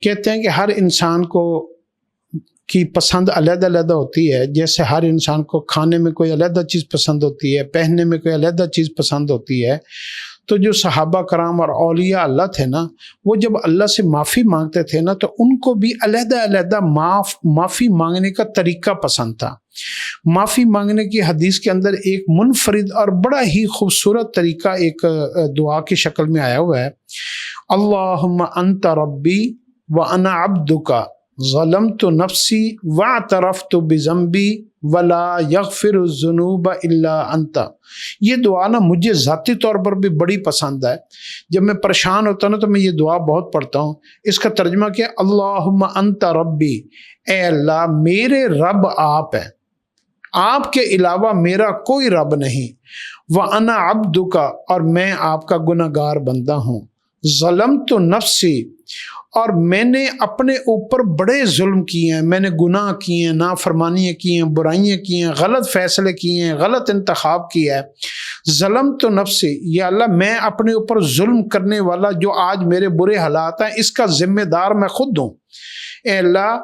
کہتے ہیں کہ ہر انسان کی پسند علیحدہ علیحدہ ہوتی ہے، جیسے ہر انسان کو کھانے میں کوئی علیحدہ چیز پسند ہوتی ہے، پہننے میں کوئی علیحدہ چیز پسند ہوتی ہے۔ تو جو صحابہ کرام اور اولیاء اللہ تھے نا، وہ جب اللہ سے معافی مانگتے تھے نا، تو ان کو بھی علیحدہ علیحدہ معافی مانگنے کا طریقہ پسند تھا۔ معافی مانگنے کی حدیث کے اندر ایک منفرد اور بڑا ہی خوبصورت طریقہ ایک دعا کی شکل میں آیا ہوا ہے، اللہم انت ربی وانا عبدک ظلمت نفسی واعترفت بذنبی ولا یغفر الذنوب الا انت۔ یہ دعا نا مجھے ذاتی طور پر بھی بڑی پسند ہے۔ جب میں پریشان ہوتا ہوں نا تو میں یہ دعا بہت پڑھتا ہوں۔ اس کا ترجمہ کیا؟ اللہم انت ربی، اے اللہ میرے رب آپ ہیں، آپ کے علاوہ میرا کوئی رب نہیں، وَأَنَا عَبْدُكَ، اور میں آپ کا گناہ گار بندہ ہوں، ظلمت نفسی، اور میں نے اپنے اوپر بڑے ظلم کیے ہیں، میں نے گناہ کیے ہیں، نافرمانیاں کی ہیں، برائیاں کی ہیں، غلط فیصلے کیے ہیں، غلط انتخاب کیا ہے۔ ظلمت نفسی، یا اللہ میں اپنے اوپر ظلم کرنے والا جو آج میرے برے حالات ہیں اس کا ذمہ دار میں خود ہوں۔ اے اللہ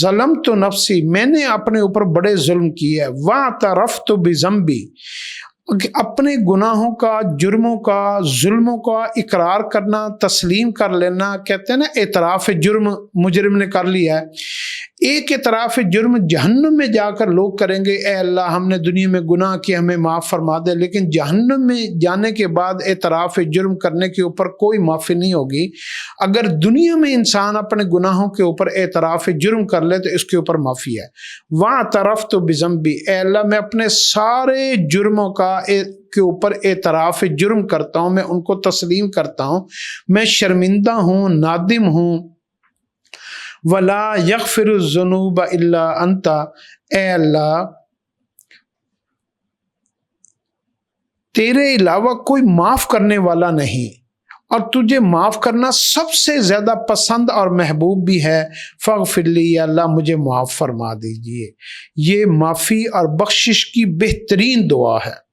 ظلمت نفسی، میں نے اپنے اوپر بڑے ظلم کیے ہے، واعترفت بذنبی، اپنے گناہوں کا، جرموں کا، ظلموں کا اقرار کرنا، تسلیم کر لینا، کہتے ہیں نا اعتراف جرم مجرم نے کر لیا ہے۔ ایک اعتراف جرم جہنم میں جا کر لوگ کریں گے، اے اللہ ہم نے دنیا میں گناہ کیا، ہمیں معاف فرما دے، لیکن جہنم میں جانے کے بعد اعتراف جرم کرنے کے اوپر کوئی معافی نہیں ہوگی۔ اگر دنیا میں انسان اپنے گناہوں کے اوپر اعتراف جرم کر لے تو اس کے اوپر معافی ہے۔ وَاعْتَرَفْتُ بِذَنْبِي، اے اللہ میں اپنے سارے جرموں کے اوپر اعتراف جرم کرتا ہوں، میں ان کو تسلیم کرتا ہوں، میں شرمندہ ہوں، نادم ہوں۔ ولا یغفر الذنوب الا انت، اے اللہ تیرے علاوہ کوئی معاف کرنے والا نہیں، اور تجھے معاف کرنا سب سے زیادہ پسند اور محبوب بھی ہے۔ فاغفر لی، یا اللہ مجھے معاف فرما دیجئے۔ یہ معافی اور بخشش کی بہترین دعا ہے۔